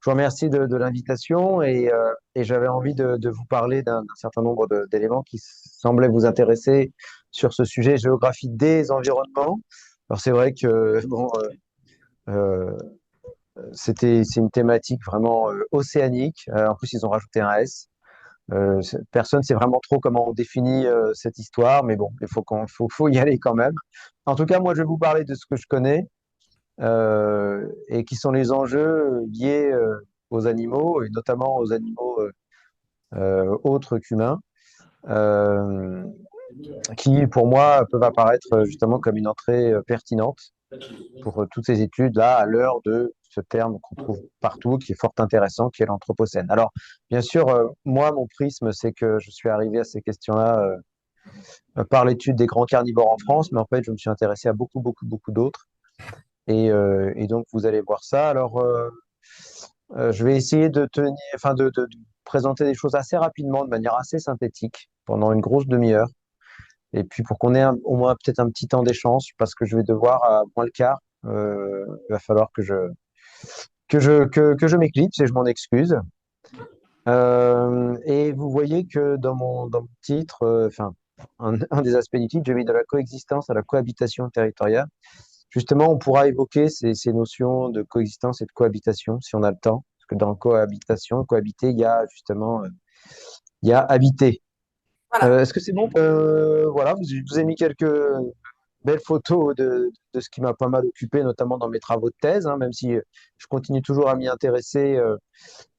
Je vous remercie de l'invitation et j'avais envie de vous parler d'un certain nombre d'éléments qui semblaient vous intéresser sur ce sujet géographie des environnements. Alors c'est vrai que bon, euh, c'est une thématique vraiment océanique. En plus, ils ont rajouté un S. Personne ne sait vraiment trop comment on définit cette histoire, mais bon, faut y aller quand même. En tout cas, moi, je vais vous parler de ce que je connais et qui sont les enjeux liés aux animaux, et notamment aux animaux autres qu'humains, euh, qui pour moi peuvent apparaître justement comme une entrée pertinente pour toutes ces études-là à l'heure de ce terme qu'on trouve partout, qui est fort intéressant, qui est l'anthropocène. Alors, bien sûr, moi, mon prisme, c'est que je suis arrivé à ces questions-là par l'étude des grands carnivores en France, mais en fait, je me suis intéressé à beaucoup d'autres. Et donc, vous allez voir ça. Alors, je vais essayer de tenir, enfin, de présenter des choses assez rapidement, de manière assez synthétique, pendant une grosse demi-heure. Et puis, pour qu'on ait au moins peut-être un petit temps d'échange, parce que je vais devoir, à moins le quart, il va falloir que je m'éclipse et je m'en excuse. Et vous voyez que dans mon titre, enfin, un des aspects du titre, j'ai mis de la coexistence à la cohabitation territoriale. Justement, on pourra évoquer ces notions de coexistence et de cohabitation si on a le temps. Parce que dans cohabitation, cohabiter, il y a justement, il y a habiter. Voilà. Est-ce que c'est bon? Voilà, je vous ai mis quelques belles photos de ce qui m'a pas mal occupé, notamment dans mes travaux de thèse, hein, même si je continue toujours à m'y intéresser.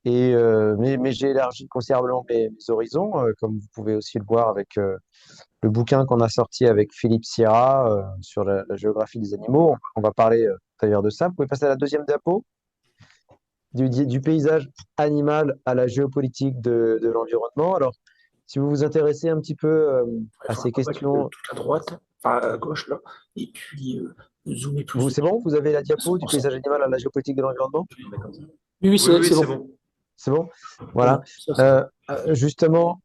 Mais j'ai élargi considérablement mes horizons, comme vous pouvez aussi le voir avec le bouquin qu'on a sorti avec Philippe Sierra sur la géographie des animaux. On va parler d'ailleurs de ça. Vous pouvez passer à la deuxième diapo, du paysage animal à la géopolitique de l'environnement. Alors, si vous vous intéressez un petit peu Il à faudra ces qu'on mette questions, toute à droite, enfin à gauche là, et puis zoomer plus c'est dessus. bon? Vous avez la diapo du 100%. paysage animal à la géopolitique de l'environnement? Oui, oui, Oui, oui, c'est c'est bon. bon. C'est bon? Oui, Voilà. ça c'est bon. Justement,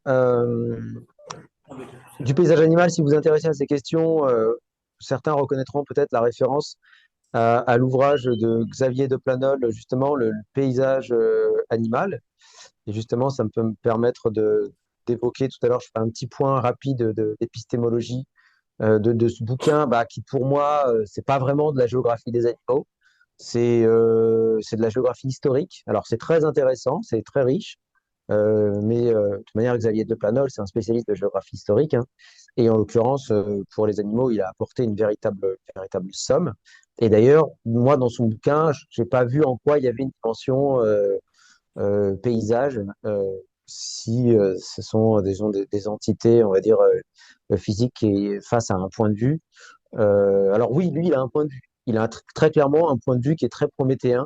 du paysage animal, si vous vous intéressez à ces questions, certains reconnaîtront peut-être la référence à l'ouvrage de Xavier de Planol, justement, le paysage animal. Et justement, ça me peut me permettre d'évoquer tout à l'heure, je fais un petit point rapide d'épistémologie de ce bouquin, bah, qui pour moi, c'est pas vraiment de la géographie des animaux, c'est de la géographie historique. Alors c'est très intéressant, c'est très riche, mais de toute manière, Xavier de Planol, c'est un spécialiste de géographie historique, hein. Et en l'occurrence, pour les animaux, il a apporté une véritable somme. Et d'ailleurs, moi, dans son bouquin, je n'ai pas vu en quoi il y avait une dimension paysage, si ce sont des entités, on va dire, physiques qui face à un point de vue. Alors oui, lui, il a un point de vue. Il a très clairement un point de vue qui est très prométhéen,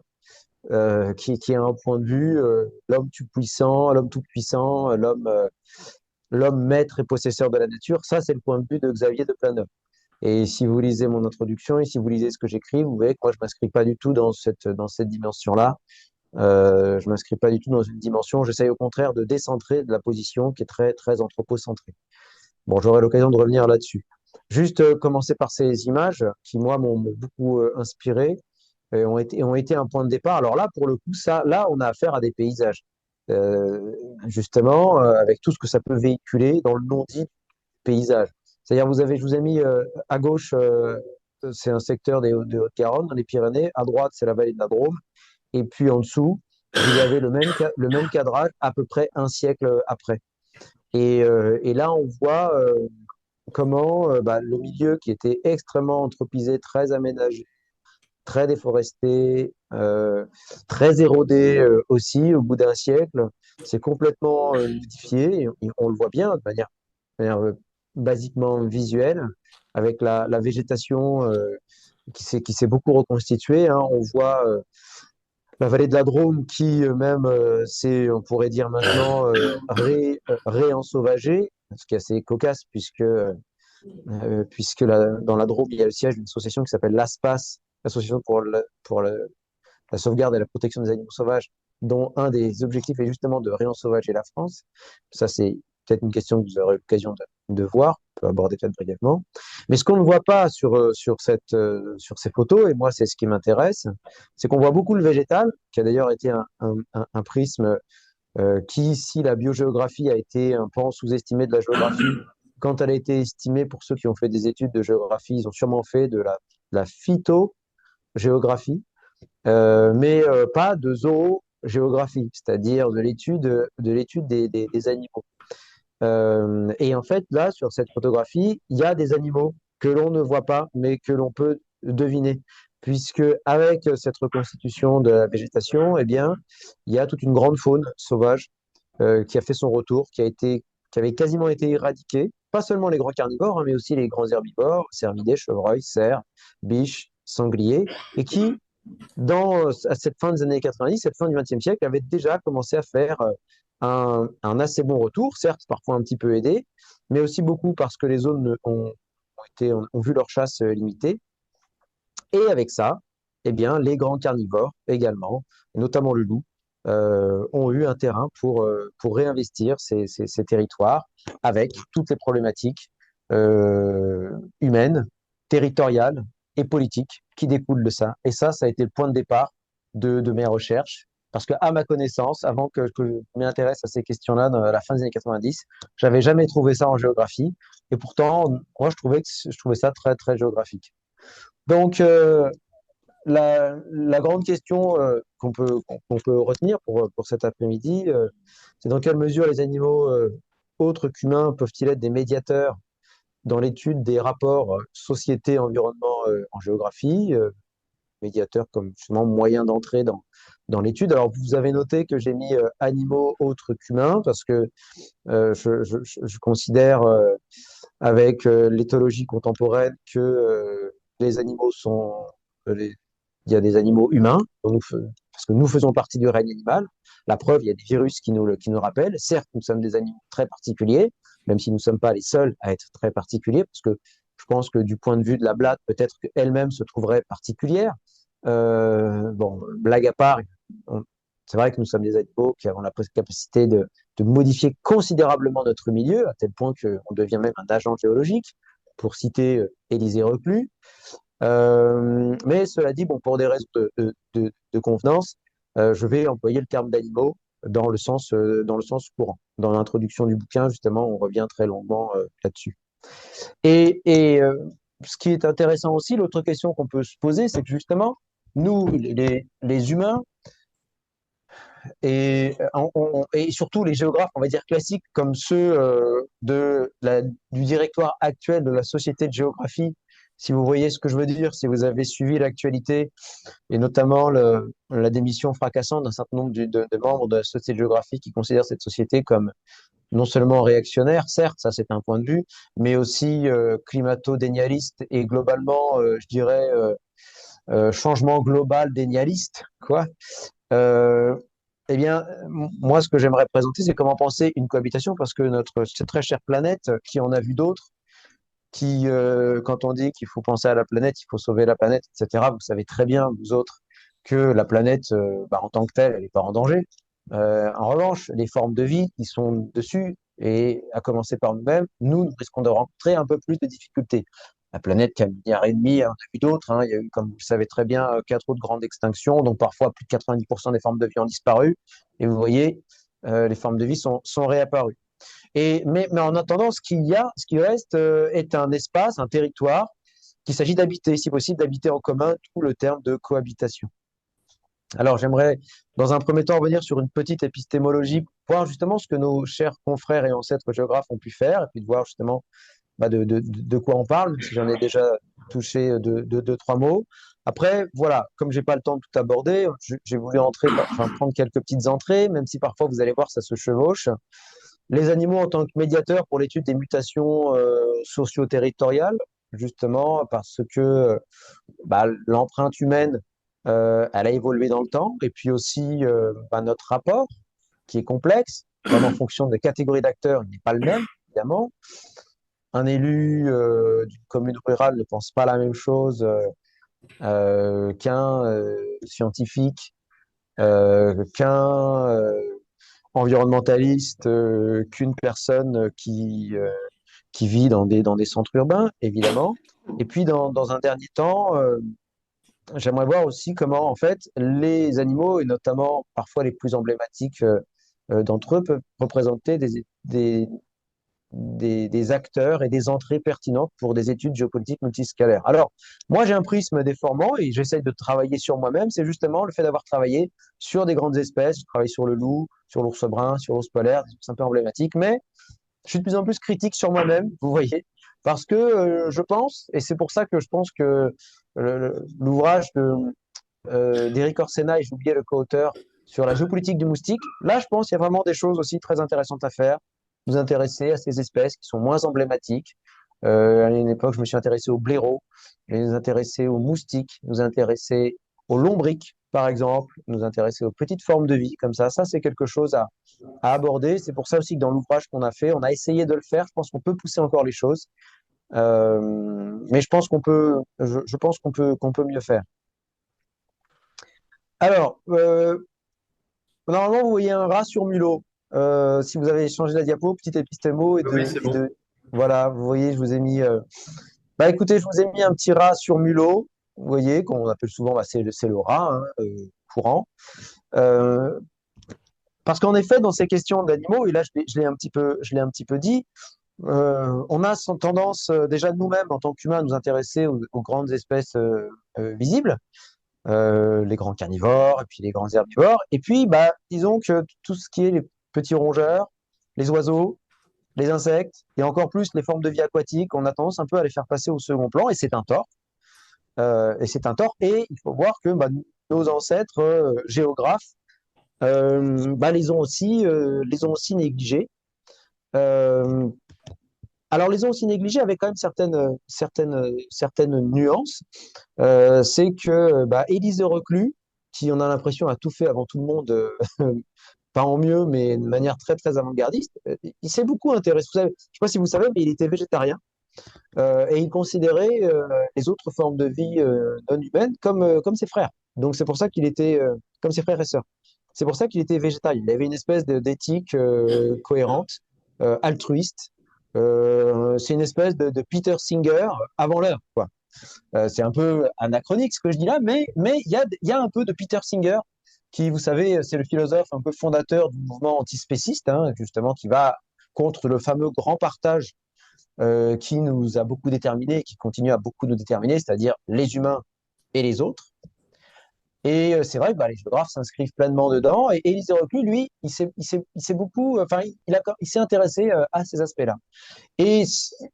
qui est un point de vue l'homme tout puissant, l'homme maître et possesseur de la nature. Ça, c'est le point de vue de Xavier de Planeur. Et si vous lisez mon introduction et si vous lisez ce que j'écris, vous verrez que moi, je m'inscris pas du tout dans cette dimension-là. Je m'inscris pas du tout dans une dimension. J'essaye au contraire de décentrer de la position qui est très, très anthropocentrée. Bon, j'aurai l'occasion de revenir là-dessus. Juste commencer par ces images qui, moi, m'ont beaucoup inspiré et ont été un point de départ. Alors là, pour le coup, là, on a affaire à des paysages. Euh, Justement, avec tout ce que ça peut véhiculer dans le non-dit paysage. C'est-à-dire, je vous ai mis à gauche, c'est un secteur des Hautes-Garonne, dans les Pyrénées. À droite, c'est la vallée de la Drôme. Et puis en dessous, vous avez le même cadrage à peu près un siècle après. Et là, on voit comment bah, le milieu qui était extrêmement anthropisé, très aménagé, très déforesté, très érodé aussi au bout d'un siècle, s'est complètement modifié. Et on le voit bien de manière basiquement visuelle, avec la végétation qui s'est beaucoup reconstituée, hein. On voit la vallée de la Drôme qui même, on pourrait dire maintenant, réensauvagée, ce qui est assez cocasse puisque dans la Drôme, il y a le siège d'une association qui s'appelle l'ASPAS, l'Association pour la sauvegarde et la protection des animaux sauvages, dont un des objectifs est justement de réensauvager la France. Ça, c'est peut-être une question que vous aurez l'occasion de voir, on peut aborder peut-être brièvement. Mais ce qu'on ne voit pas sur ces photos, et moi c'est ce qui m'intéresse, c'est qu'on voit beaucoup le végétal, qui a d'ailleurs été un prisme qui, si la biogéographie a été un pan sous-estimé de la géographie, quand elle a été estimée, pour ceux qui ont fait des études de géographie, ils ont sûrement fait de la phytogéographie, mais pas de zoogéographie, c'est-à-dire de l'étude des animaux. Et en fait, là, sur cette photographie, il y a des animaux que l'on ne voit pas, mais que l'on peut deviner, puisque avec cette reconstitution de la végétation, eh bien, il y a toute une grande faune sauvage qui a fait son retour, qui avait quasiment été éradiquée. Pas seulement les grands carnivores, hein, mais aussi les grands herbivores, cervidés, chevreuils, cerfs, biches, sangliers, et qui, à cette fin des années 90, cette fin du XXe siècle, avait déjà commencé à faire un assez bon retour, certes parfois un petit peu aidé, mais aussi beaucoup parce que les zones ont vu leur chasse limitée. Et avec ça, eh bien, les grands carnivores également, et notamment le loup, ont eu un terrain pour réinvestir ces territoires avec toutes les problématiques humaines, territoriales et politiques qui découlent de ça. Et ça a été le point de départ de mes recherches. Parce que, à ma connaissance, avant que je m'intéresse à ces questions-là dans la fin des années 90, j'avais jamais trouvé ça en géographie. Et pourtant, moi, je trouvais ça très, très géographique. Donc, la grande question qu'on peut retenir pour cet après-midi, c'est dans quelle mesure les animaux autres qu'humains peuvent-ils être des médiateurs dans l'étude des rapports société-environnement en géographie, médiateurs comme justement moyen d'entrée dans l'étude. Alors, vous avez noté que j'ai mis animaux autres qu'humains parce que je considère avec l'éthologie contemporaine que les animaux sont les, il y a des animaux humains, parce que nous faisons partie du règne animal. La preuve, il y a des virus qui nous rappellent. Certes, nous sommes des animaux très particuliers, même si nous ne sommes pas les seuls à être très particuliers, parce que je pense que du point de vue de la blatte, peut-être qu'elle-même se trouverait particulière. Bon, blague à part, c'est vrai que nous sommes des animaux qui avons la capacité de modifier considérablement notre milieu, à tel point qu'on devient même un agent géologique, pour citer Élisée Reclus. Mais cela dit, bon, pour des raisons de convenance, je vais employer le terme d'animaux dans le sens courant. Dans l'introduction du bouquin, justement, on revient très longuement là-dessus. Et ce qui est intéressant aussi, l'autre question qu'on peut se poser, c'est que justement, nous, les humains, et surtout les géographes, on va dire classiques, comme ceux du directoire actuel de la Société de géographie, si vous voyez ce que je veux dire, si vous avez suivi l'actualité, et notamment la démission fracassante d'un certain nombre de membres de la Société de géographie qui considèrent cette société comme non seulement réactionnaire, certes, ça c'est un point de vue, mais aussi climato-dénialiste et globalement, je dirais, changement global dénialiste, quoi. Euh, eh bien, moi, ce que j'aimerais présenter, c'est comment penser une cohabitation, parce que cette très chère planète, qui en a vu d'autres, quand on dit qu'il faut penser à la planète, il faut sauver la planète, etc., vous savez très bien, vous autres, que la planète, en tant que telle, elle n'est pas en danger. En revanche, les formes de vie qui sont dessus, et à commencer par nous-mêmes, nous risquons de rencontrer un peu plus de difficultés. La planète qui a 1,5 milliard, on a vu d'autres, hein. Il y a eu, comme vous le savez très bien, 4 autres grandes extinctions, donc parfois plus de 90% des formes de vie ont disparu. Et vous voyez, les formes de vie sont réapparues. Mais en attendant, ce qui reste, est un espace, un territoire qu'il s'agit d'habiter, si possible, d'habiter en commun, tout le terme de cohabitation. Alors, j'aimerais, dans un premier temps, revenir sur une petite épistémologie pour voir justement ce que nos chers confrères et ancêtres géographes ont pu faire, et puis de voir justement de quoi on parle, même si j'en ai déjà touché deux, trois mots. Après, voilà, comme j'ai pas le temps de tout aborder, j'ai voulu prendre quelques petites entrées, même si parfois vous allez voir, ça se chevauche. Les animaux en tant que médiateurs pour l'étude des mutations socio-territoriales, justement parce que l'empreinte humaine, elle a évolué dans le temps, et puis aussi notre rapport, qui est complexe, comme en fonction des catégories d'acteurs, il n'est pas le même, évidemment. Un élu d'une commune rurale ne pense pas la même chose qu'un scientifique, qu'un environnementaliste, qu'une personne qui vit dans des centres urbains, évidemment. Et puis, dans un dernier temps, j'aimerais voir aussi comment, en fait, les animaux, et notamment parfois les plus emblématiques d'entre eux, peuvent représenter des acteurs et des entrées pertinentes pour des études géopolitiques multiscalaires. Alors, moi, j'ai un prisme déformant et j'essaye de travailler sur moi-même. C'est justement le fait d'avoir travaillé sur des grandes espèces. Je travaille sur le loup, sur l'ours brun, sur l'ours polaire, c'est un peu emblématique, mais je suis de plus en plus critique sur moi-même, vous voyez, parce que je pense, et c'est pour ça que je pense que l'ouvrage d'Éric Orsena, et j'ai oublié le co-auteur, sur la géopolitique du moustique, là, je pense qu'il y a vraiment des choses aussi très intéressantes à faire, nous intéresser à ces espèces qui sont moins emblématiques. À une époque, je me suis intéressé aux blaireaux, nous intéresser aux moustiques, nous intéresser aux lombrics, par exemple, nous intéresser aux petites formes de vie, comme ça. Ça, c'est quelque chose à aborder. C'est pour ça aussi que dans l'ouvrage qu'on a fait, on a essayé de le faire. Je pense qu'on peut pousser encore les choses, mais je pense je pense qu'on peut mieux faire. Alors, normalement, vous voyez un rat sur mulot. Si vous avez changé la diapo, petit épistémo Oui, c'est bon. voilà, vous voyez, je vous ai mis. Bah, écoutez, je vous ai mis un petit rat sur mulot. Vous voyez, qu'on appelle souvent, bah, c'est le rat hein, courant. Euh, Parce qu'en effet, dans ces questions d'animaux, et là je l'ai un petit peu dit, on a tendance déjà nous-mêmes en tant qu'humains à nous intéresser aux grandes espèces visibles, les grands carnivores et puis les grands herbivores. Et puis, bah, disons que tout ce qui est les petits rongeurs, les oiseaux, les insectes et encore plus les formes de vie aquatiques, on a tendance un peu à les faire passer au second plan et c'est un tort. Et c'est un tort. Et il faut voir que bah, nos ancêtres géographes bah, les ont aussi négligés. Euh, alors, les ont aussi négligés avec quand même certaines nuances. C'est que bah, Élise de Reclus, qui on a l'impression a tout fait avant tout le monde, pas en mieux, mais de manière très très avant-gardiste, il s'est beaucoup intéressé. Je ne sais pas si vous savez, mais il était végétarien et il considérait les autres formes de vie non humaines comme ses frères. Donc c'est pour ça qu'il était comme ses frères et sœurs. C'est pour ça qu'il était végétarien. Il avait une espèce d'éthique cohérente, altruiste. C'est une espèce de Peter Singer avant l'heure, quoi. C'est un peu anachronique ce que je dis là, mais il y a un peu de Peter Singer, qui, vous savez, c'est le philosophe un peu fondateur du mouvement antispéciste, hein, justement, qui va contre le fameux grand partage qui nous a beaucoup déterminés et qui continue à beaucoup nous déterminer, c'est-à-dire les humains et les autres. Et c'est vrai que bah, les géographes s'inscrivent pleinement dedans. Et Élisée Reclus, lui, il s'est beaucoup, enfin, il s'est intéressé à ces aspects-là. Et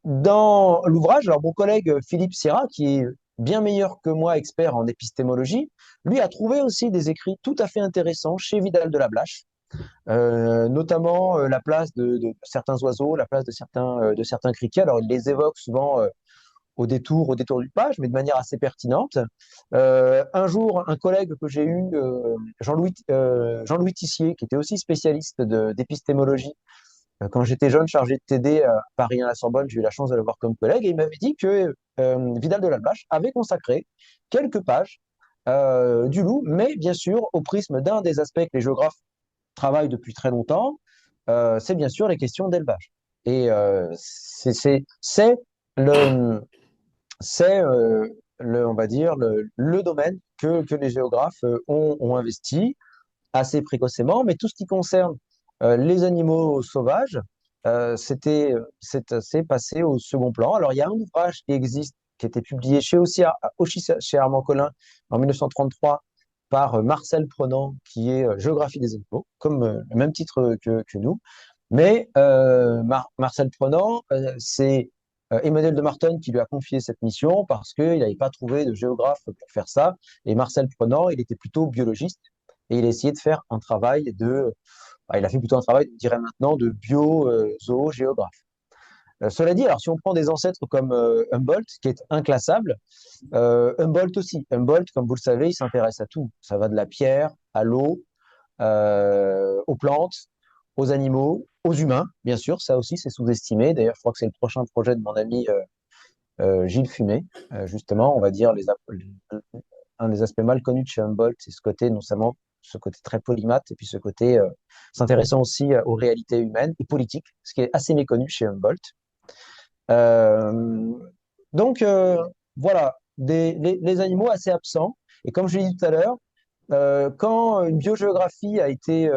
dans l'ouvrage, alors mon collègue Philippe Sierra, qui est bien meilleur que moi, expert en épistémologie, lui a trouvé aussi des écrits tout à fait intéressants chez Vidal de la Blache, notamment la place de certains oiseaux, la place de certains criquets. Alors, il les évoque souvent au détour d'une page, mais de manière assez pertinente. Un jour, un collègue que j'ai eu, Jean-Louis Tissier, qui était aussi spécialiste d'épistémologie, quand j'étais jeune, chargé de TD à Paris 1 à la Sorbonne, j'ai eu la chance de le voir comme collègue, et il m'avait dit que Vidal de la Blache avait consacré quelques pages du loup, mais bien sûr au prisme d'un des aspects que les géographes travaillent depuis très longtemps, c'est bien sûr les questions d'élevage. Et le, c'est on va dire, le domaine que les géographes ont investi assez précocement, mais tout ce qui concerne les animaux sauvages, c'est passé au second plan. Alors, il y a un ouvrage qui existe, qui a été publié aussi chez Armand Collin en 1933 par Marcel Prenant, qui est Géographie des animaux, comme le même titre que nous. Mais Marcel Prenant, c'est Emmanuel de Martonne qui lui a confié cette mission parce qu'il n'avait pas trouvé de géographe pour faire ça. Et Marcel Prenant, il était plutôt biologiste et il a essayé de faire un travail il a fait plutôt un travail, je dirais maintenant, de bio-zoogéographe. Cela dit, alors si on prend des ancêtres comme Humboldt, qui est inclassable, Humboldt aussi. Humboldt, comme vous le savez, il s'intéresse à tout. Ça va de la pierre à l'eau, aux plantes, aux animaux, aux humains, bien sûr. Ça aussi, c'est sous-estimé. D'ailleurs, je crois que c'est le prochain projet de mon ami Gilles Fumet. Justement, on va dire un des aspects mal connus de chez Humboldt, c'est ce côté, non seulement ce côté très polymathe, et puis ce côté s'intéressant aussi aux réalités humaines et politiques, ce qui est assez méconnu chez Humboldt. Euh, donc, voilà, les animaux assez absents. Et comme je l'ai dit tout à l'heure, quand une biogéographie a été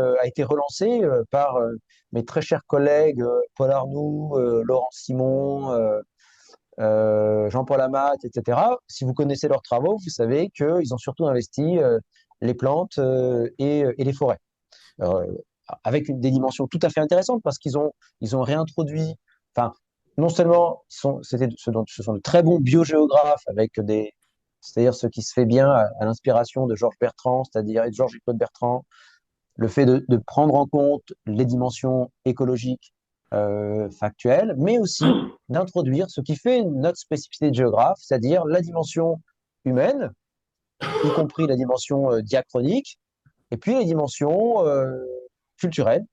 relancée par mes très chers collègues Paul Arnoux, Laurent Simon, Jean-Paul Amat, etc., si vous connaissez leurs travaux, vous savez qu'ils ont surtout investi les plantes et les forêts. Euh, Avec des dimensions tout à fait intéressantes parce ils ont réintroduit, enfin, non seulement ce sont de très bons biogéographes c'est-à-dire ce qui se fait bien à l'inspiration de Georges Bertrand, c'est-à-dire Georges-Claude Bertrand, le fait de prendre en compte les dimensions écologiques factuelles, mais aussi d'introduire ce qui fait notre spécificité de géographe, c'est-à-dire la dimension humaine, y compris la dimension diachronique, et puis les dimensions culturelles,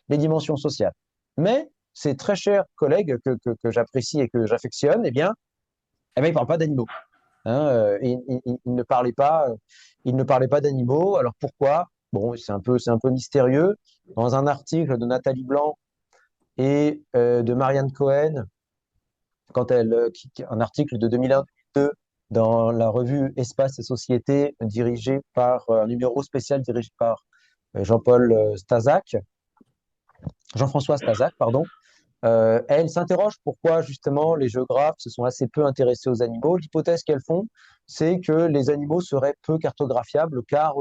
les dimensions sociales. Mais ces très chers collègues que j'apprécie et que j'affectionne, eh bien, ils ne parlent pas d'animaux. Hein, ils ne parlaient pas, ils ne parlaient pas d'animaux. Alors pourquoi? Bon, c'est un peu mystérieux. Dans un article de Nathalie Blanc et de Marianne Cohen, un article de 2001-2002 dans la revue Espace et Société, dirigé par un numéro spécial dirigé par Jean-Paul Stazac, Jean-François Stazac, pardon. Elles s'interrogent pourquoi justement les géographes se sont assez peu intéressés aux animaux. L'hypothèse qu'elles font, c'est que les animaux seraient peu cartographiables car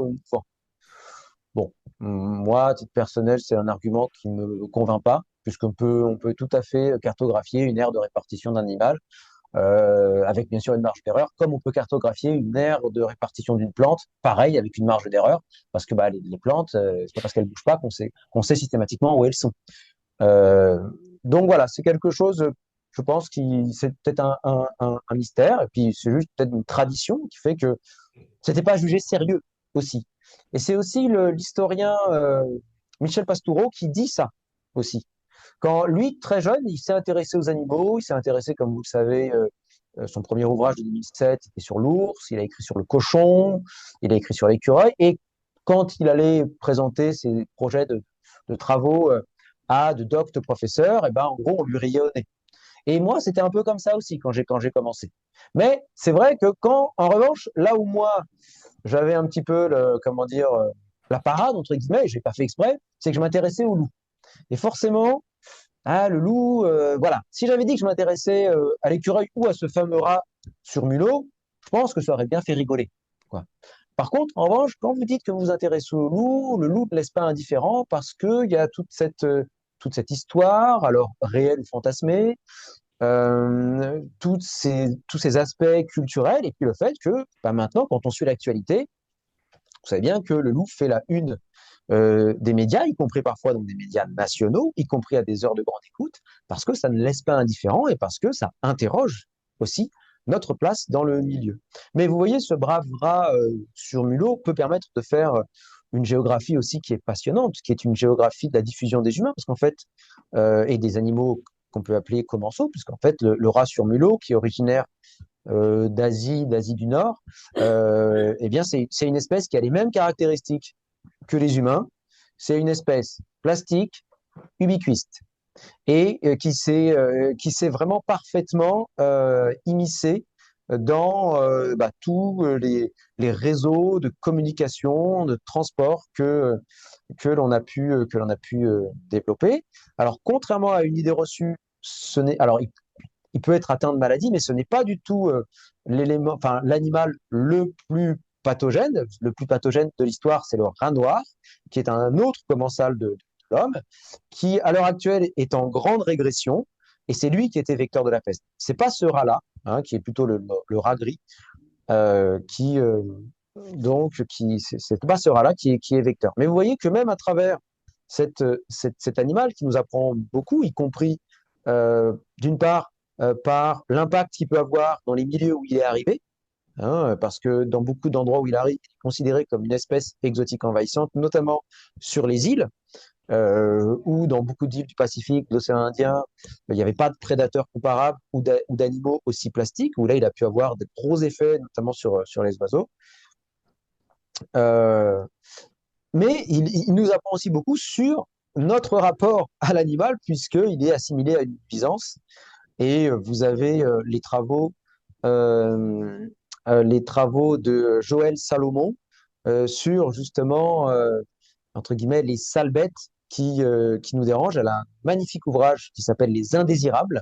bon, moi, à titre personnel, c'est un argument qui ne me convainc pas, on peut tout à fait cartographier une aire de répartition d'un animal, avec bien sûr une marge d'erreur, comme on peut cartographier une aire de répartition d'une plante, pareil, avec une marge d'erreur, parce que bah, les plantes, c'est pas parce qu'elles bougent pas qu'on sait systématiquement où elles sont. Euh, donc voilà, c'est quelque chose, je pense, qui c'est peut-être un mystère, et puis c'est juste peut-être une tradition qui fait que c'était pas jugé sérieux aussi. Et c'est aussi l'historien Michel Pastoureau qui dit ça aussi. Quand lui, très jeune, il s'est intéressé aux animaux, il s'est intéressé, comme vous le savez, son premier ouvrage de 2007 était sur l'ours, il a écrit sur le cochon, il a écrit sur l'écureuil, et quand il allait présenter ses projets de travaux à de doctes professeurs, et ben, en gros, on lui riait au nez. Et moi, c'était un peu comme ça aussi quand j'ai commencé. Mais c'est vrai que quand, en revanche, là où moi, j'avais un petit peu, comment dire, la parade, entre guillemets, et je n'ai pas fait exprès, c'est que je m'intéressais au loup. Et forcément, ah, le loup, voilà. Si j'avais dit que je m'intéressais à l'écureuil ou à ce fameux rat sur mulot, je pense que ça aurait bien fait rigoler, quoi. Par contre, en revanche, quand vous dites que vous vous intéressez au loup, le loup ne laisse pas indifférent parce qu'il y a toute cette histoire, alors réelle ou fantasmée, tous ces aspects culturels, et puis le fait que bah, maintenant, quand on suit l'actualité, vous savez bien que le loup fait la une des médias, y compris parfois donc des médias nationaux, y compris à des heures de grande écoute, parce que ça ne laisse pas indifférent et parce que ça interroge aussi notre place dans le milieu. Mais vous voyez, ce brave rat sur mulot peut permettre de faire une géographie aussi qui est passionnante, qui est une géographie de la diffusion des humains, parce qu'en fait, et des animaux qu'on peut appeler commensaux, puisqu'en fait, le rat sur mulot, qui est originaire d'Asie du Nord, eh bien, c'est une espèce qui a les mêmes caractéristiques que les humains. C'est une espèce plastique, ubiquiste, et qui s'est vraiment parfaitement immiscé dans bah, tous les réseaux de communication, de transport que l'on a pu développer. Alors, contrairement à une idée reçue, alors, il peut être atteint de maladie, mais ce n'est pas du tout l'animal le plus pathogène. Le plus pathogène de l'histoire, c'est le rat noir, qui est un autre commensal de l'homme, qui à l'heure actuelle est en grande régression, et c'est lui qui était vecteur de la peste. C'est pas ce rat-là, hein, qui est plutôt le rat gris, qui c'est pas ce rat-là qui est vecteur. Mais vous voyez que même à travers cet animal qui nous apprend beaucoup, y compris d'une part par l'impact qu'il peut avoir dans les milieux où il est arrivé, hein, parce que dans beaucoup d'endroits où il arrive, il est considéré comme une espèce exotique envahissante, notamment sur les îles, ou dans beaucoup d'îles du Pacifique, de l'océan Indien, il n'y avait pas de prédateurs comparables ou d'animaux aussi plastiques, où là, il a pu avoir de gros effets, notamment sur les oiseaux. Euh, mais il nous apprend aussi beaucoup sur notre rapport à l'animal, puisqu'il est assimilé à une nuisance. et vous avez les travaux de Joël Salomon sur justement, entre guillemets, les sales bêtes qui nous dérangent. Elle a un magnifique ouvrage qui s'appelle Les Indésirables,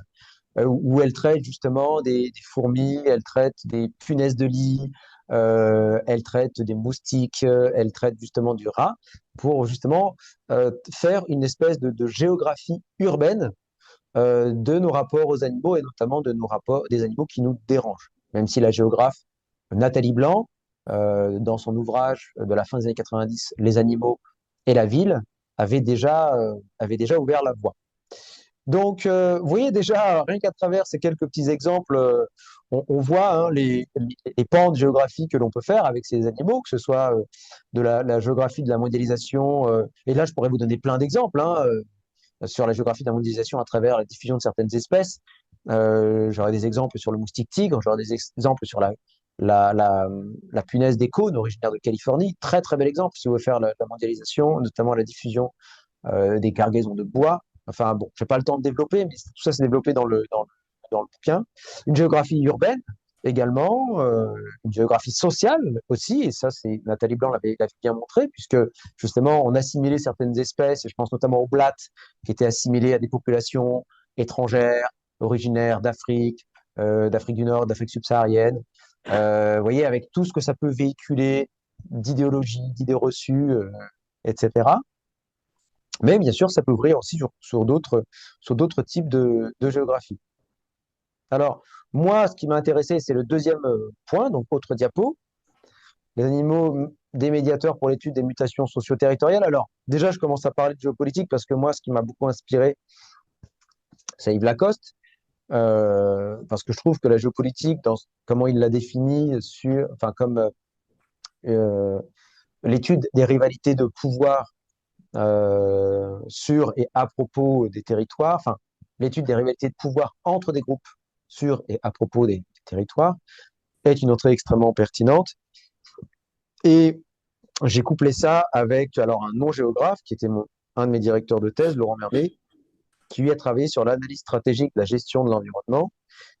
où elle traite justement des fourmis, elle traite des punaises de lit, elle traite des moustiques, elle traite justement du rat, pour justement faire une espèce de géographie urbaine de nos rapports aux animaux et notamment de nos rapports des animaux qui nous dérangent. Même si la géographe Nathalie Blanc, dans son ouvrage de la fin des années 90, Les animaux et la ville, avait déjà ouvert la voie. Donc, vous voyez déjà, rien qu'à travers ces quelques petits exemples, on voit hein, les pans de géographie que l'on peut faire avec ces animaux, que ce soit de la géographie de la mondialisation. Et là, je pourrais vous donner plein d'exemples hein, sur la géographie de la mondialisation à travers la diffusion de certaines espèces. J'aurais des exemples sur le moustique tigre, j'aurais des exemples sur la, la, la punaise des cônes, originaire de Californie. Très, très bel exemple si vous voulez faire la mondialisation, notamment la diffusion des cargaisons de bois. Enfin bon, je n'ai pas le temps de développer, mais tout ça s'est développé dans le bouquin. Une géographie urbaine également, une géographie sociale aussi, et ça, c'est Nathalie Blanc l'avait bien montré, puisque justement, on assimilait certaines espèces, et je pense notamment aux blattes, qui étaient assimilées à des populations étrangères, originaires d'Afrique du Nord, d'Afrique subsaharienne. Vous voyez, avec tout ce que ça peut véhiculer d'idéologie, d'idées reçues, etc. Mais bien sûr, ça peut ouvrir aussi sur d'autres types de géographie. Alors, moi, ce qui m'a intéressé, c'est le deuxième point, donc autre diapo, les animaux des médiateurs pour l'étude des mutations socio-territoriales. Alors, déjà, je commence à parler de géopolitique parce que moi, ce qui m'a beaucoup inspiré, c'est Yves Lacoste, parce que je trouve que la géopolitique, dans comment il l'a définie, enfin, comme euh, l'étude des rivalités de pouvoir sur et à propos des territoires, enfin, l'étude des rivalités de pouvoir entre des groupes sur et à propos des territoires est une entrée extrêmement pertinente. Et j'ai couplé ça avec alors un non-géographe qui était un de mes directeurs de thèse, Laurent Mermet, qui lui a travaillé sur l'analyse stratégique de la gestion de l'environnement,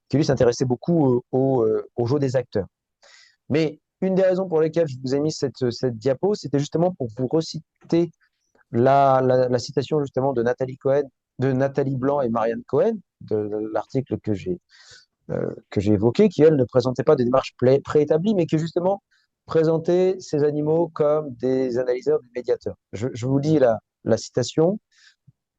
qui lui s'intéressait beaucoup au jeu des acteurs. Mais une des raisons pour lesquelles je vous ai mis cette diapo, c'était justement pour vous reciter la citation justement de Nathalie Cohen, de Nathalie Blanc et Marianne Cohen, de l'article que j'ai évoqué, qui, elle, ne présentait pas de démarche préétablie, mais qui, justement, présentait ces animaux comme des analyseurs, des médiateurs. Je vous lis la citation.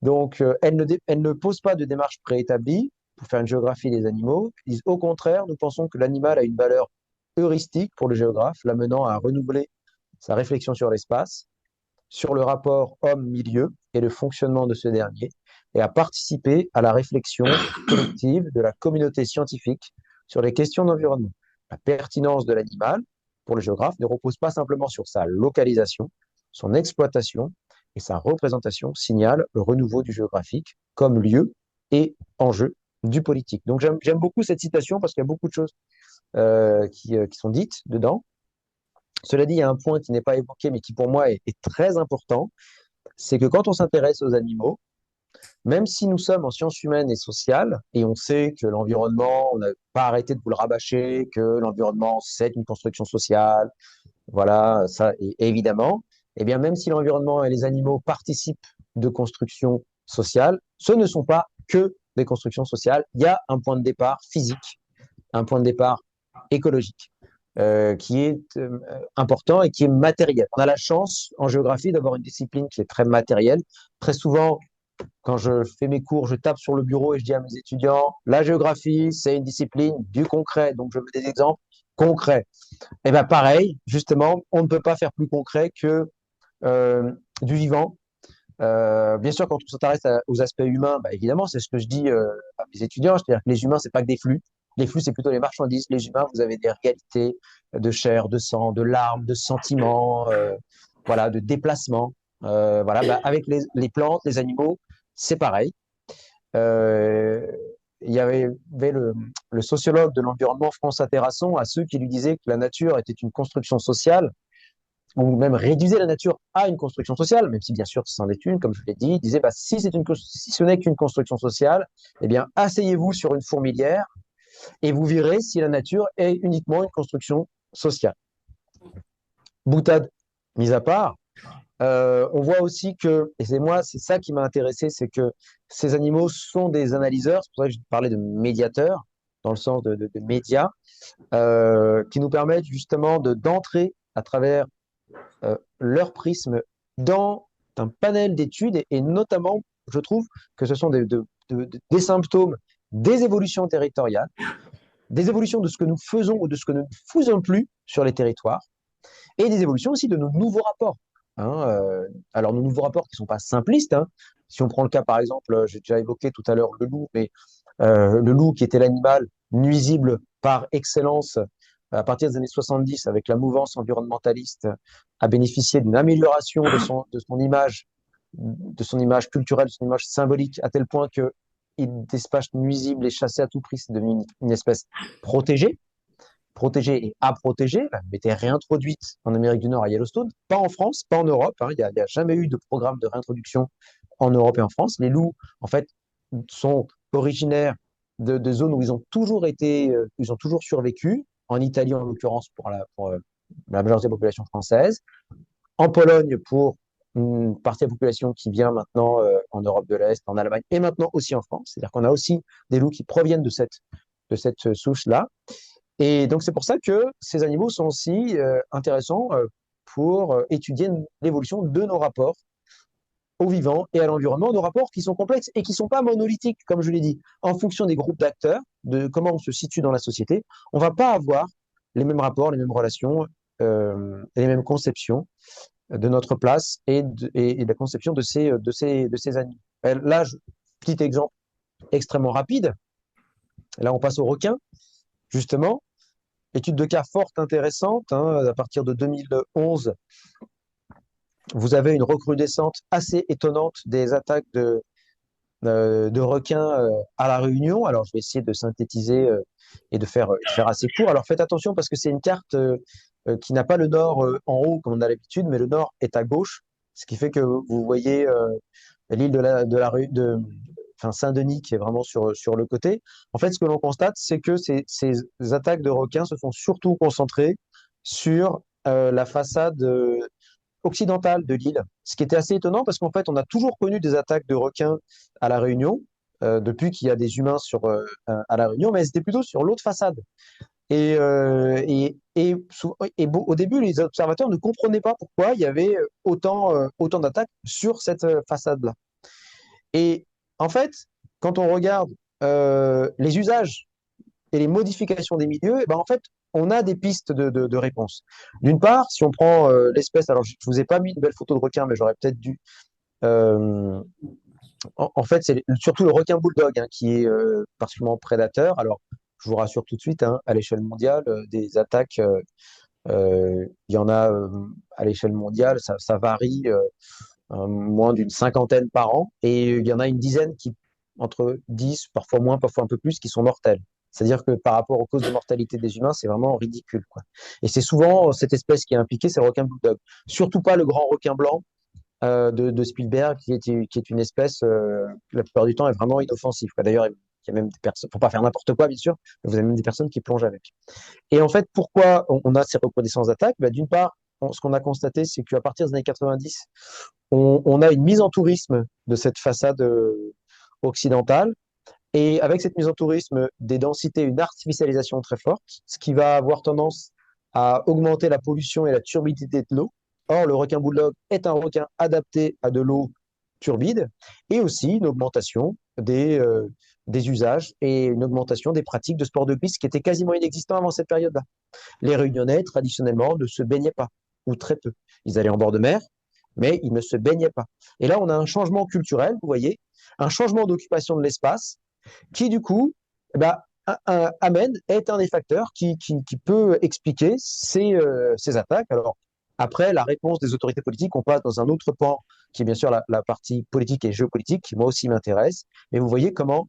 Donc, elle ne pose pas de démarche préétablie pour faire une géographie des animaux. Ils disent, au contraire, nous pensons que l'animal a une valeur heuristique pour le géographe, l'amenant à renouveler sa réflexion sur l'espace, sur le rapport homme-milieu et le fonctionnement de ce dernier, et à participer à la réflexion collective de la communauté scientifique sur les questions d'environnement. La pertinence de l'animal, pour le géographe, ne repose pas simplement sur sa localisation, son exploitation et sa représentation signale le renouveau du géographique comme lieu et enjeu du politique. Donc j'aime beaucoup cette citation parce qu'il y a beaucoup de choses qui sont dites dedans. Cela dit, il y a un point qui n'est pas évoqué, mais qui pour moi est très important, c'est que quand on s'intéresse aux animaux, même si nous sommes en sciences humaines et sociales, et on sait que l'environnement, on n'a pas arrêté de vous le rabâcher, que l'environnement, c'est une construction sociale, voilà, ça, et évidemment, eh bien, même si l'environnement et les animaux participent de constructions sociales, ce ne sont pas que des constructions sociales. Il y a un point de départ physique, un point de départ écologique qui est important et qui est matériel. On a la chance en géographie d'avoir une discipline qui est très matérielle. Très souvent, quand je fais mes cours, je tape sur le bureau et je dis à mes étudiants, la géographie, c'est une discipline du concret. Donc, je veux des exemples concrets. Et bien, pareil, justement, on ne peut pas faire plus concret que du vivant. Bien sûr, quand on s'intéresse aux aspects humains, bah, évidemment, c'est ce que je dis à mes étudiants, c'est-à-dire que les humains, c'est pas que des flux. Les flux, c'est plutôt les marchandises. Les humains, vous avez des réalités de chair, de sang, de larmes, de sentiments, voilà, de déplacements. Voilà, bah, avec les plantes, les animaux, c'est pareil. Euh, il y avait le sociologue de l'environnement François Terrasson à ceux qui lui disaient que la nature était une construction sociale. ou même réduisait la nature à une construction sociale, même si bien sûr c'en est une, comme je l'ai dit, il disait bah, si ce n'est qu'une construction sociale, eh bien asseyez-vous sur une fourmilière et vous verrez si la nature est uniquement une construction sociale. Boutade mise à part, on voit aussi que, et c'est ça qui m'a intéressé, c'est que ces animaux sont des analyseurs, c'est pour ça que je parlais de médiateurs, dans le sens de médias, qui nous permettent justement d'entrer à travers leur prisme dans un panel d'études et notamment, je trouve que ce sont des symptômes des évolutions territoriales, des évolutions de ce que nous faisons ou de ce que nous ne faisons plus sur les territoires et des évolutions aussi de nos nouveaux rapports. Hein, alors, nos nouveaux rapports qui ne sont pas simplistes. Hein. Si on prend le cas, par exemple, j'ai déjà évoqué tout à l'heure le loup, mais le loup qui était l'animal nuisible par excellence à partir des années 70 avec la mouvance environnementaliste, a bénéficié d'une amélioration de son image culturelle, de son image symbolique, à tel point que d'espèce nuisible et chassé à tout prix, c'est devenu une espèce protégée et à protéger, elle était réintroduite en Amérique du Nord à Yellowstone, pas en France, pas en Europe. Hein, il n'y a jamais eu de programme de réintroduction en Europe et en France. Les loups, en fait, sont originaires de zones où ils ont toujours été, ils ont toujours survécu, en Italie en l'occurrence pour la majorité de la population française, en Pologne pour une partie de la population qui vient maintenant en Europe de l'Est, en Allemagne et maintenant aussi en France. C'est-à-dire qu'on a aussi des loups qui proviennent de cette souche-là. Et donc, c'est pour ça que ces animaux sont aussi intéressants pour étudier l'évolution de nos rapports au vivant et à l'environnement, nos rapports qui sont complexes et qui ne sont pas monolithiques, comme je l'ai dit. En fonction des groupes d'acteurs, de comment on se situe dans la société, on ne va pas avoir les mêmes rapports, les mêmes relations et les mêmes conceptions de notre place et de la conception de ces animaux. Là, petit exemple extrêmement rapide. Là, on passe au requin, justement. Étude de cas fort intéressante. Hein, à partir de 2011, vous avez une recrudescence assez étonnante des attaques de requins à La Réunion. Alors, je vais essayer de synthétiser et de faire assez court. Alors, faites attention parce que c'est une carte qui n'a pas le nord en haut comme on a l'habitude, mais le nord est à gauche, ce qui fait que vous voyez l'île enfin, Saint-Denis qui est vraiment sur le côté. En fait, ce que l'on constate, c'est que ces attaques de requins se sont surtout concentrées sur la façade occidentale de l'île, ce qui était assez étonnant parce qu'en fait, on a toujours connu des attaques de requins à La Réunion, depuis qu'il y a des humains à La Réunion, mais c'était plutôt sur l'autre façade. Et au début, les observateurs ne comprenaient pas pourquoi il y avait autant d'attaques sur cette façade-là. Et en fait, quand on regarde les usages et les modifications des milieux, eh ben en fait, on a des pistes de réponse. D'une part, si on prend l'espèce, alors je ne vous ai pas mis une belle photo de requin, mais j'aurais peut-être dû. euh, en fait, c'est surtout le requin bulldog hein, qui est particulièrement prédateur. Alors, je vous rassure tout de suite, hein, à l'échelle mondiale, des attaques, il y en a à l'échelle mondiale, ça varie moins d'une cinquantaine par an, et il y en a une dizaine entre 10, parfois moins, parfois un peu plus, qui sont mortelles. C'est-à-dire que par rapport aux causes de mortalité des humains, c'est vraiment ridicule, quoi. Et c'est souvent cette espèce qui est impliquée, c'est le requin bulldog. Surtout pas le grand requin blanc de Spielberg, qui est une espèce, la plupart du temps, est vraiment inoffensive, quoi. D'ailleurs, il y a même des personnes, faut pas faire n'importe quoi, bien sûr, mais vous avez même des personnes qui plongent avec. Et en fait, pourquoi on a ces recrudescences d'attaques? Bah, d'une part, ce qu'on a constaté, c'est qu'à partir des années 90, on a une mise en tourisme de cette façade occidentale. Et avec cette mise en tourisme, des densités, une artificialisation très forte, ce qui va avoir tendance à augmenter la pollution et la turbidité de l'eau. Or, le requin bulldog est un requin adapté à de l'eau turbide et aussi une augmentation des usages et une augmentation des pratiques de sport de glisse qui étaient quasiment inexistants avant cette période-là. Les Réunionnais, traditionnellement, ne se baignaient pas, ou très peu. Ils allaient en bord de mer, mais ils ne se baignaient pas. Et là, on a un changement culturel, vous voyez, un changement d'occupation de l'espace qui, du coup, eh ben, est un des facteurs qui peut expliquer ces attaques. Alors, après, la réponse des autorités politiques, on passe dans un autre pan, qui est bien sûr la partie politique et géopolitique, qui moi aussi m'intéresse. Mais vous voyez comment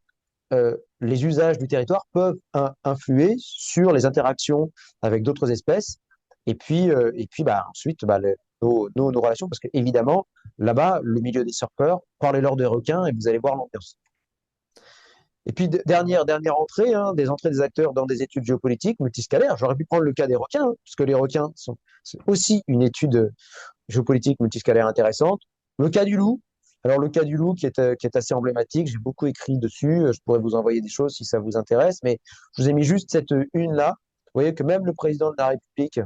les usages du territoire peuvent influer sur les interactions avec d'autres espèces Et puis bah, ensuite, bah, nos relations, parce que évidemment, là-bas, le milieu des surfeurs, parlez-leur des requins et vous allez voir l'ambiance. Et puis, dernière entrée, hein, des entrées des acteurs dans des études géopolitiques multiscalaires. J'aurais pu prendre le cas des requins, hein, puisque les requins sont c'est aussi une étude géopolitique multiscalaire intéressante. Le cas du loup. Alors, le cas du loup qui est assez emblématique, j'ai beaucoup écrit dessus. Je pourrais vous envoyer des choses si ça vous intéresse, mais je vous ai mis juste cette une-là. Vous voyez que même le président de la République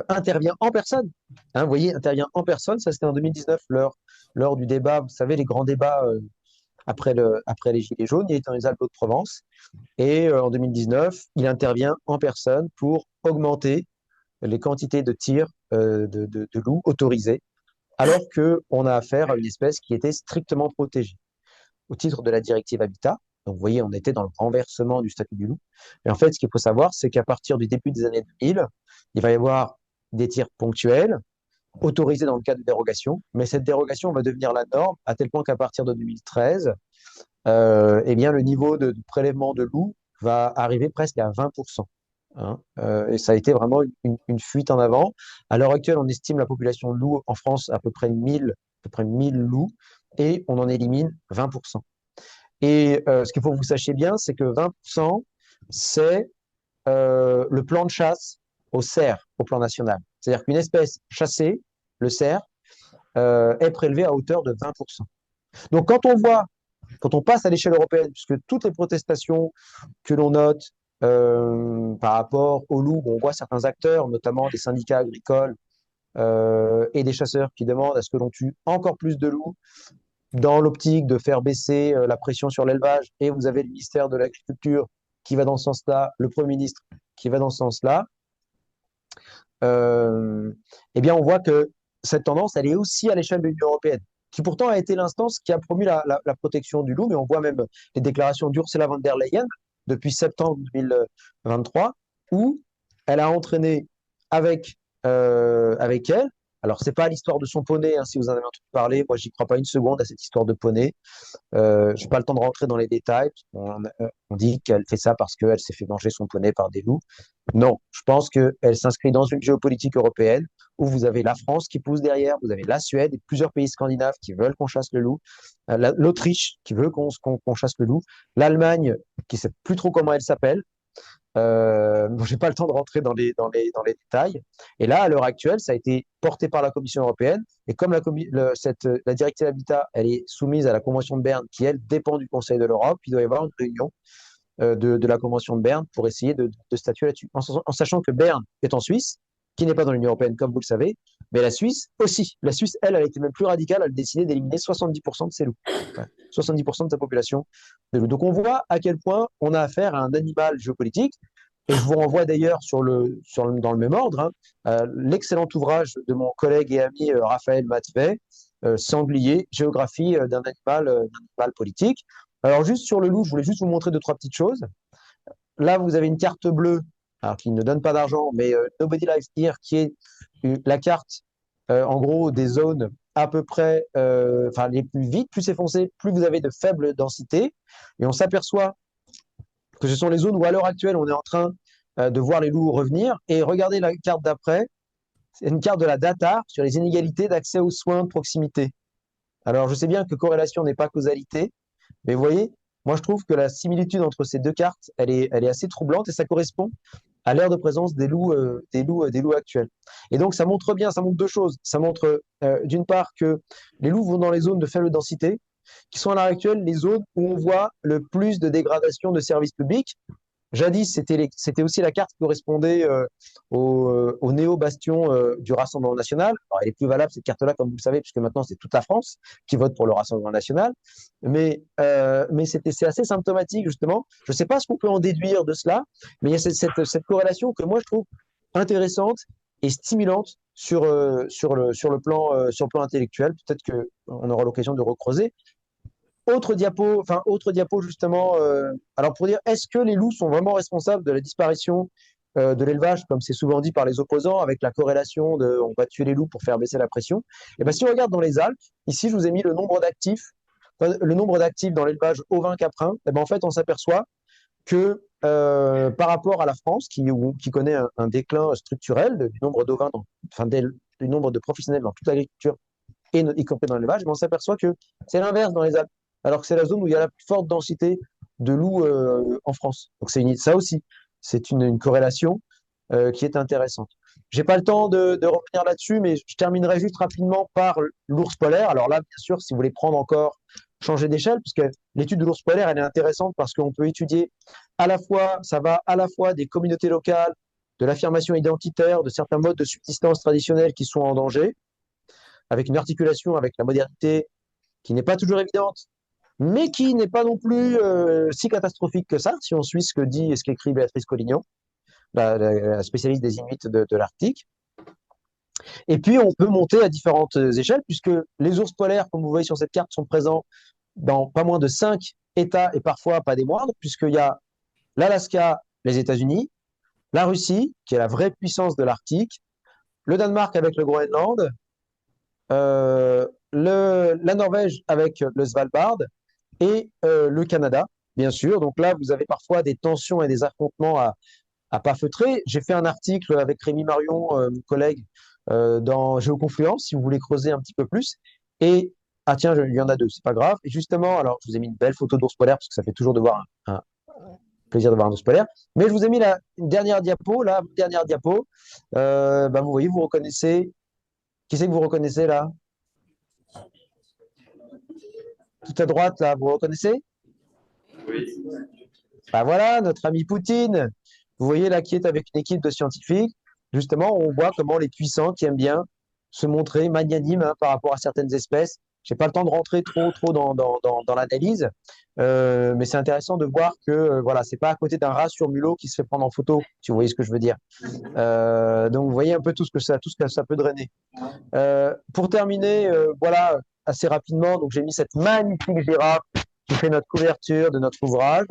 intervient en personne. Hein, vous voyez, intervient en personne. Ça, c'était en 2019, lors du débat, vous savez, les grands débats après les Gilets jaunes. Il est dans les Alpes-de-Provence. Et en 2019, il intervient en personne pour augmenter les quantités de tirs de loups autorisés, alors qu'on a affaire à une espèce qui était strictement protégée au titre de la directive Habitat. Donc, vous voyez, on était dans le renversement du statut du loup. Et en fait, ce qu'il faut savoir, c'est qu'à partir du début des années 2000, il va y avoir des tirs ponctuels, autorisés dans le cadre de dérogation, mais cette dérogation va devenir la norme, à tel point qu'à partir de 2013, eh bien, le niveau de prélèvement de loups va arriver presque à 20%. Hein. Et ça a été vraiment une fuite en avant. À l'heure actuelle, on estime la population de loups en France à peu près 1000 loups, et on en élimine 20%. Et ce qu'il faut que vous sachiez bien, c'est que 20%, c'est le plan de chasse au cerf au plan national. C'est-à-dire qu'une espèce chassée, le cerf, est prélevée à hauteur de 20%. Donc quand on passe à l'échelle européenne, puisque toutes les protestations que l'on note par rapport au loup, on voit certains acteurs, notamment des syndicats agricoles et des chasseurs qui demandent à ce que l'on tue encore plus de loups dans l'optique de faire baisser la pression sur l'élevage. Et vous avez le ministère de l'Agriculture qui va dans ce sens-là, le Premier ministre qui va dans ce sens-là. Eh bien, on voit que cette tendance, elle est aussi à l'échelle de l'Union européenne, qui pourtant a été l'instance qui a promu la protection du loup, mais on voit même les déclarations d'Ursula von der Leyen depuis septembre 2023, où elle a entraîné avec elle, alors c'est pas l'histoire de son poney, hein, si vous en avez entendu parler, moi j'y crois pas une seconde à cette histoire de poney, je n'ai pas le temps de rentrer dans les détails. On dit qu'elle fait ça parce qu'elle s'est fait manger son poney par des loups. Non, je pense qu'elle s'inscrit dans une géopolitique européenne où vous avez la France qui pousse derrière, vous avez la Suède et plusieurs pays scandinaves qui veulent qu'on chasse le loup, l'Autriche qui veut qu'on chasse le loup, l'Allemagne qui ne sait plus trop comment elle s'appelle, bon, j'ai pas le temps de rentrer dans les détails. Et là, à l'heure actuelle, ça a été porté par la Commission européenne. Et comme la directive Habitat, elle est soumise à la Convention de Berne, qui, elle, dépend du Conseil de l'Europe, il doit y avoir une réunion de la Convention de Berne pour essayer de statuer là-dessus. En sachant que Berne est en Suisse, qui n'est pas dans l'Union européenne, comme vous le savez, mais la Suisse aussi. La Suisse, elle a été même plus radicale, elle a décidé d'éliminer 70% de ses loups. Ouais, 70% de sa population de loups. Donc on voit à quel point on a affaire à un animal géopolitique. Et je vous renvoie d'ailleurs dans le même ordre, hein, l'excellent ouvrage de mon collègue et ami Raphaël Matvey, Sanglier, géographie d'un animal politique. Alors juste sur le loup, je voulais juste vous montrer deux, trois petites choses. Là, vous avez une carte bleue, alors qui ne donne pas d'argent, mais Nobody Lives Here, qui est la carte, en gros, des zones à peu près, enfin, les plus vides, plus c'est foncé, plus vous avez de faible densité. Et on s'aperçoit que ce sont les zones où, à l'heure actuelle, on est en train de voir les loups revenir. Et regardez la carte d'après, c'est une carte de la DATAR sur les inégalités d'accès aux soins de proximité. Alors, je sais bien que corrélation n'est pas causalité, mais vous voyez, moi, je trouve que la similitude entre ces deux cartes, elle est assez troublante et ça correspond à l'ère de présence des loups actuels. Et donc, ça montre bien, ça montre deux choses. Ça montre, d'une part, que les loups vont dans les zones de faible densité, qui sont à l'heure actuelle les zones où on voit le plus de dégradation de services publics. Jadis, c'était aussi la carte qui correspondait au néo-bastion du Rassemblement national. Alors, elle est plus valable, cette carte-là, comme vous le savez, puisque maintenant, c'est toute la France qui vote pour le Rassemblement national. Mais c'est assez symptomatique, justement. Je ne sais pas ce qu'on peut en déduire de cela, mais il y a cette corrélation que moi, je trouve intéressante et stimulante sur le plan intellectuel. Peut-être qu'on aura l'occasion de recreuser. Autre diapo justement. Alors pour dire, est-ce que les loups sont vraiment responsables de la disparition de l'élevage, comme c'est souvent dit par les opposants, avec la corrélation de on va tuer les loups pour faire baisser la pression? Et bien si on regarde dans les Alpes, ici je vous ai mis le nombre d'actifs dans l'élevage ovin-caprin. Et ben en fait on s'aperçoit que par rapport à la France, qui connaît un déclin structurel du nombre d'ovins, enfin du nombre de professionnels dans toute l'agriculture, y compris dans l'élevage, on s'aperçoit que c'est l'inverse dans les Alpes, alors que c'est la zone où il y a la plus forte densité de loups en France. Donc ça aussi, c'est une corrélation qui est intéressante. J'ai pas le temps de revenir là-dessus, mais je terminerai juste rapidement par l'ours polaire. Alors là, bien sûr, si vous voulez prendre encore, changer d'échelle, puisque l'étude de l'ours polaire, elle est intéressante parce qu'on peut étudier à la fois, ça va à la fois des communautés locales, de l'affirmation identitaire, de certains modes de subsistance traditionnels qui sont en danger, avec une articulation avec la modernité qui n'est pas toujours évidente, mais qui n'est pas non plus si catastrophique que ça, si on suit ce que dit et ce qu'écrit Béatrice Collignon, la spécialiste des Inuits de l'Arctique. Et puis, on peut monter à différentes échelles, puisque les ours polaires, comme vous voyez sur cette carte, sont présents dans pas moins de 5 États, et parfois pas des moindres, puisqu'il y a l'Alaska, les États-Unis, la Russie, qui est la vraie puissance de l'Arctique, le Danemark avec le Groenland, la Norvège avec le Svalbard, et le Canada, bien sûr. Donc là, vous avez parfois des tensions et des affrontements à pas feutrer. J'ai fait un article avec Rémi Marion, mon collègue, dans Géoconfluence, si vous voulez creuser un petit peu plus. Et, ah tiens, il y en a deux, c'est pas grave. Et justement, alors, je vous ai mis une belle photo d'ours polaire, parce que ça fait toujours de voir un plaisir de voir un ours polaire. Mais je vous ai mis une dernière diapo, là, dernière diapo. Bah, vous voyez, vous reconnaissez. Qui c'est que vous reconnaissez là? Tout à droite, là, vous reconnaissez? Bah voilà, notre ami Poutine. Vous voyez là qui est avec une équipe de scientifiques. Justement, on voit comment les puissants qui aiment bien se montrer magnanimes par rapport à certaines espèces. J'ai pas le temps de rentrer trop dans l'analyse, mais c'est intéressant de voir que voilà, c'est pas à côté d'un rat sur mulot qui se fait prendre en photo, si vous voyez ce que je veux dire. Donc vous voyez un peu tout ce que ça peut drainer. Pour terminer, voilà, assez rapidement, donc j'ai mis cette magnifique girafe qui fait notre couverture de notre ouvrage.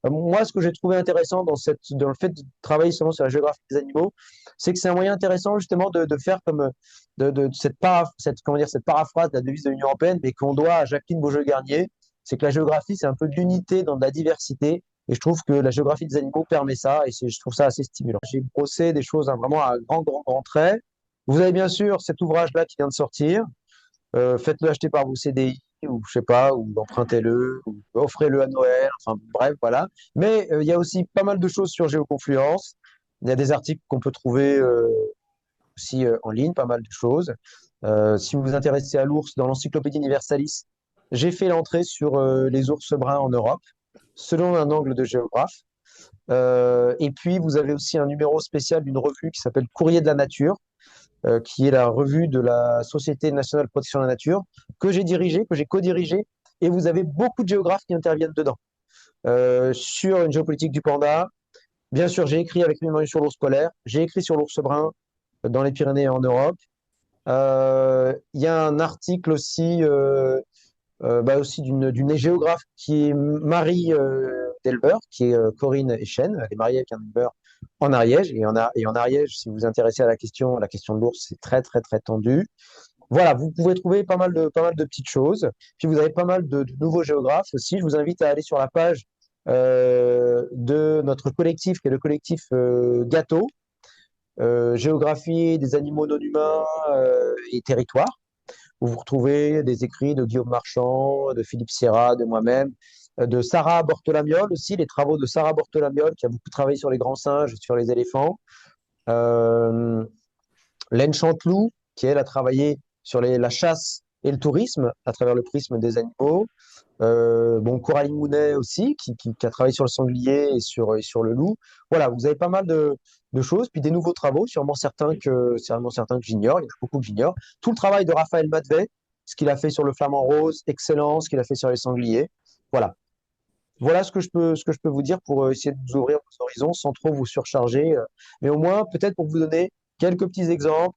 Moi, ce que j'ai trouvé intéressant dans le fait de travailler seulement sur la géographie des animaux, c'est que c'est un moyen intéressant justement de faire comme comment dire, cette paraphrase de la devise de l'Union européenne, mais qu'on doit à Jacqueline Beaujeu-Garnier, c'est que la géographie, c'est un peu de l'unité dans de la diversité. Et je trouve que la géographie des animaux permet ça, et je trouve ça assez stimulant. J'ai brossé des choses vraiment à grand trait. Vous avez bien sûr cet ouvrage-là qui vient de sortir. Faites-le acheter par vos CDI, ou je sais pas, ou empruntez-le, ou offrez-le à Noël. Enfin bref, voilà. Mais il y a aussi pas mal de choses sur Géoconfluence. Il y a des articles qu'on peut trouver aussi en ligne, pas mal de choses. Si vous vous intéressez à l'ours, dans l'Encyclopédie Universalis, j'ai fait l'entrée sur les ours bruns en Europe, selon un angle de géographe. Et puis, vous avez aussi un numéro spécial d'une revue qui s'appelle Courrier de la Nature, qui est la revue de la Société nationale de protection de la nature, que j'ai dirigée, que j'ai co-dirigée, et vous avez beaucoup de géographes qui interviennent dedans. Sur une géopolitique du panda, bien sûr, j'ai écrit avec mes mains sur l'ours polaire, j'ai écrit sur l'ours brun dans les Pyrénées et en Europe. Il y a un article aussi, aussi d'une géographe qui est Marie d'éleveur, qui est Corinne Echen. Elle est mariée avec un éleveur en Ariège. Et en Ariège, si vous vous intéressez à la question de l'ours, c'est très tendu. Voilà, vous pouvez trouver pas mal de petites choses. Puis vous avez pas mal de nouveaux géographes aussi. Je vous invite à aller sur la page de notre collectif, qui est le collectif Gâteau, Géographie des animaux non humains et territoires, où vous retrouvez des écrits de Guillaume Marchand, de Philippe Sierra, de moi-même, de Sarah Bortolamiol aussi, les travaux de Sarah Bortolamiol, qui a beaucoup travaillé sur les grands singes, sur les éléphants. Euh, Laine Chanteloup, qui elle a travaillé sur la chasse et le tourisme à travers le prisme des animaux. Bon, Coralie Mounet aussi, qui a travaillé sur le sanglier et sur le loup. Voilà, vous avez pas mal de choses, puis des nouveaux travaux, sûrement certains que j'ignore, il y en a beaucoup que j'ignore. Tout le travail de Raphaël Matvey, ce qu'il a fait sur le flamant rose, excellent, ce qu'il a fait sur les sangliers. Voilà. Voilà ce que je peux vous dire pour essayer de vous ouvrir vos horizons sans trop vous surcharger. Mais au moins, peut-être pour vous donner quelques petits exemples,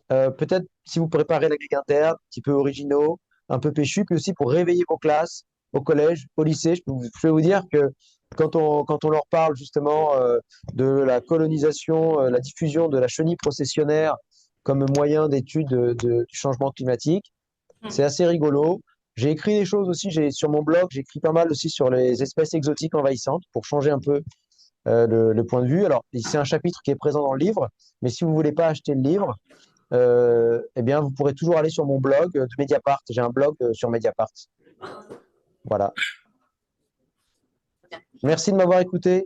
peut-être si vous préparez la grille interne, un petit peu originaux, un peu péchus, puis aussi pour réveiller vos classes au collège, au lycée. Je peux vous dire que quand on leur parle justement de la colonisation, la diffusion de la chenille processionnaire comme moyen d'étude du changement climatique, c'est assez rigolo. J'ai écrit des choses aussi, sur mon blog, j'ai écrit pas mal aussi sur les espèces exotiques envahissantes pour changer un peu le point de vue. Alors, c'est un chapitre qui est présent dans le livre, mais si vous voulez pas acheter le livre, eh bien, vous pourrez toujours aller sur mon blog de Mediapart. J'ai un blog sur Mediapart. Voilà. Merci de m'avoir écouté.